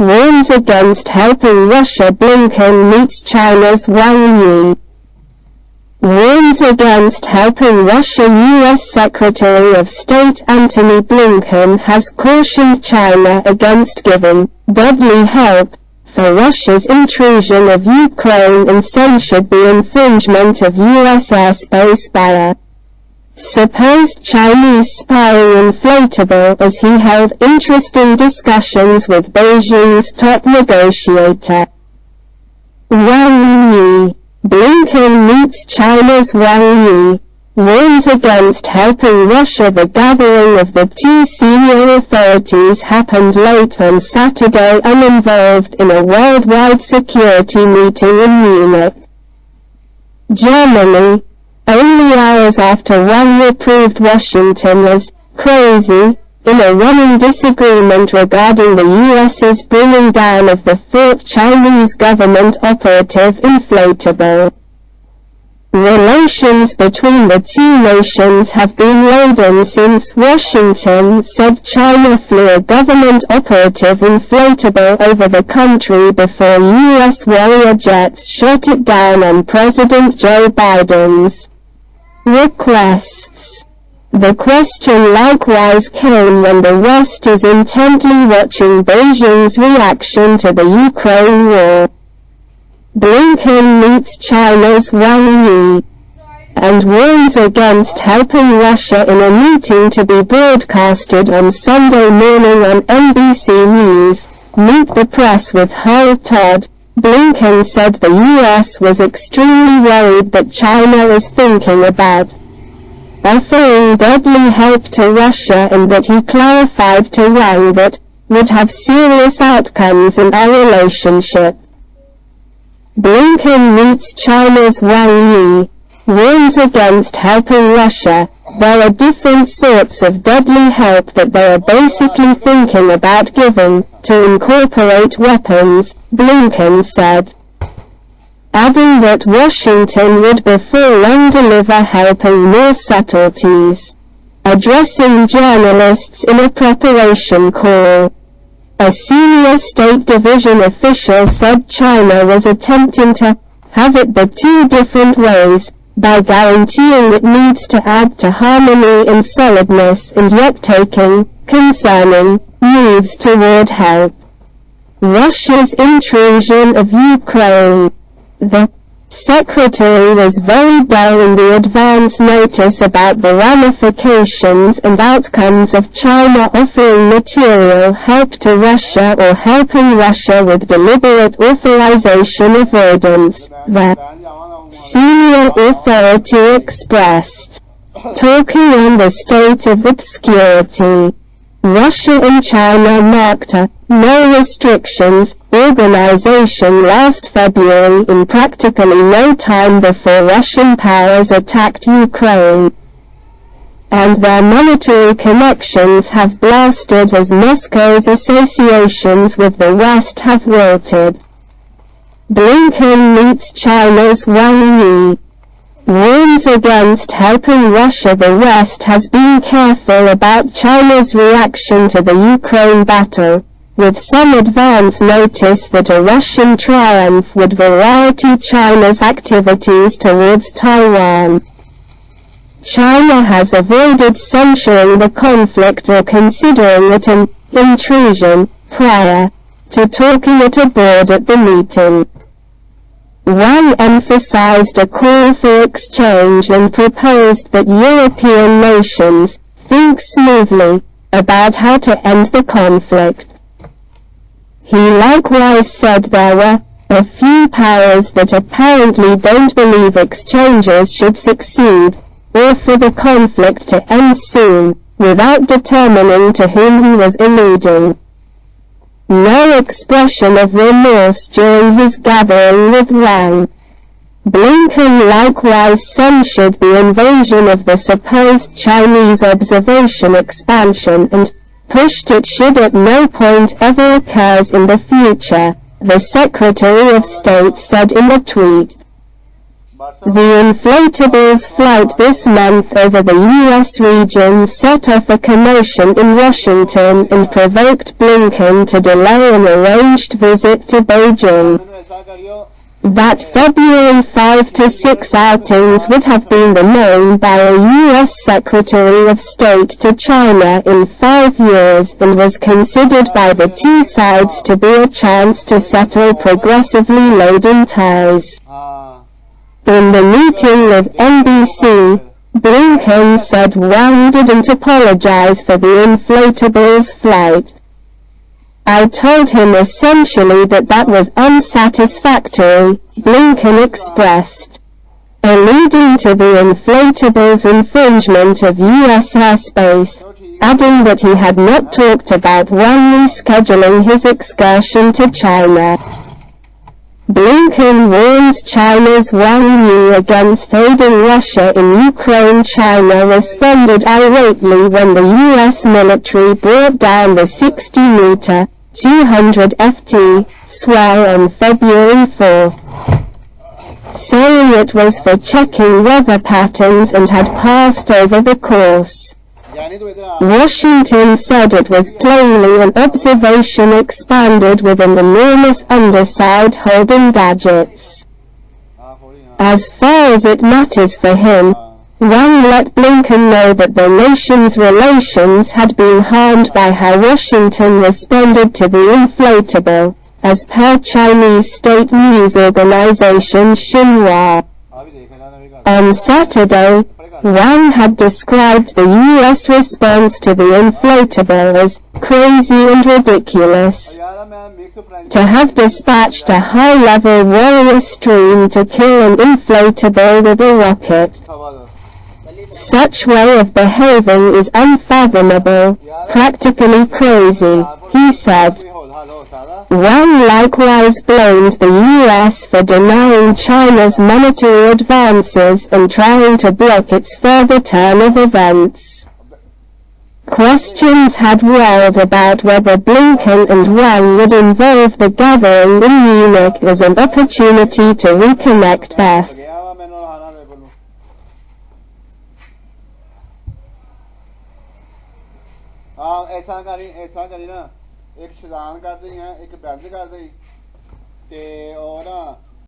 warns against helping Russia. Blinken meets China's Wang Yi. Warns against helping Russia. U.S. Secretary of State Antony Blinken has cautioned China against giving deadly help for Russia's intrusion of Ukraine and censured the infringement of U.S. airspace by a supposed Chinese spying inflatable as he held interesting discussions with Beijing's top negotiator. Wang Yi. Blinken meets China's Wang Yi, warns against helping Russia. The gathering of the two senior authorities happened late on Saturday uninvolved in a worldwide security meeting in Munich, Germany, only hours after Wang reproved Washington as crazy in a running disagreement regarding the U.S.'s bringing down of the thought Chinese government operative inflatable. Relations between the two nations have been laden since Washington said China flew a government operative inflatable over the country before U.S. warrior jets shot it down on President Joe Biden's requests. The question likewise came when the West is intently watching Beijing's reaction to the Ukraine war. Blinken meets China's Wang Yi and warns against helping Russia in a meeting to be broadcasted on Sunday morning on NBC News. Meet the press with Hull Todd. Blinken said the U.S. was extremely worried that China is thinking about offering deadly help to Russia and that he clarified to Wang that would have serious outcomes in our relationship. Blinken meets China's Wang Yi, warns against helping Russia. There are different sorts of deadly help that they are basically thinking about giving, to incorporate weapons, Blinken said, adding that Washington would before long deliver help and more subtleties. Addressing journalists in a preparation call, a senior State Division official said China was attempting to have it the two different ways, by guaranteeing it needs to add to harmony and solidness and yet taking concerning moves toward help. Russia's intrusion of Ukraine. The secretary was very dull in the advance notice about the ramifications and outcomes of China offering material help to Russia or helping Russia with deliberate authorization avoidance, the senior authority expressed. Talking on the state of obscurity, Russia and China marked a no restrictions organization last February in practically no time before Russian powers attacked Ukraine, and their military connections have blasted as Moscow's associations with the West have wilted. Blinken meets China's Wang Yi, warns against helping Russia. The West has been careful about China's reaction to the Ukraine battle, with some advance notice that a Russian triumph would variety China's activities towards Taiwan. China has avoided censuring the conflict or considering it an intrusion prior to talking it aboard at the meeting. Wang emphasized a call for exchange and proposed that European nations think smoothly about how to end the conflict. He likewise said there were a few powers that apparently don't believe exchanges should succeed, or for the conflict to end soon, without determining to whom he was alluding. No expression of remorse during his gathering with Wang. Blinken likewise censured the invasion of the supposed Chinese observation expansion and pushed it should at no point ever occurs in the future, the Secretary of State said in a tweet. The inflatables flight this month over the U.S. region set off a commotion in Washington and provoked Blinken to delay an arranged visit to Beijing. That February 5 to 6 outings would have been the known by a U.S. Secretary of State to China in 5 years and was considered by the two sides to be a chance to settle progressively laden ties. In the meeting with NBC, Blinken said Wang didn't apologize for the inflatables flight. I told him essentially that was unsatisfactory, Blinken expressed, alluding to the inflatables' infringement of U.S. airspace, adding that he had not talked about Wang rescheduling his excursion to China. Blinken warns China's Wang Yi against aiding Russia in Ukraine. China responded irately when the U.S. military brought down the 60-meter, 200 ft, swell on February 4, saying it was for checking weather patterns and had passed over the course. Washington said it was plainly an observation expanded with an enormous underside holding gadgets. As far as it matters for him, Wang let Blinken know that the nation's relations had been harmed by how Washington responded to the inflatable, as per Chinese state news organization Xinhua. On Saturday, Wang had described the U.S. response to the inflatable as crazy and ridiculous. To have dispatched a high-level warrior stream to kill an inflatable with a rocket. Such way of behaving is unfathomable, practically crazy, he said. Wang likewise blamed the U.S. for denying China's monetary advances and trying to block its further turn of events. Questions had rolled about whether Blinken and Wang would involve the gathering in Munich as an opportunity to reconnect F. एक शैतान कर दी हैं एक Benz कर दी ते और ना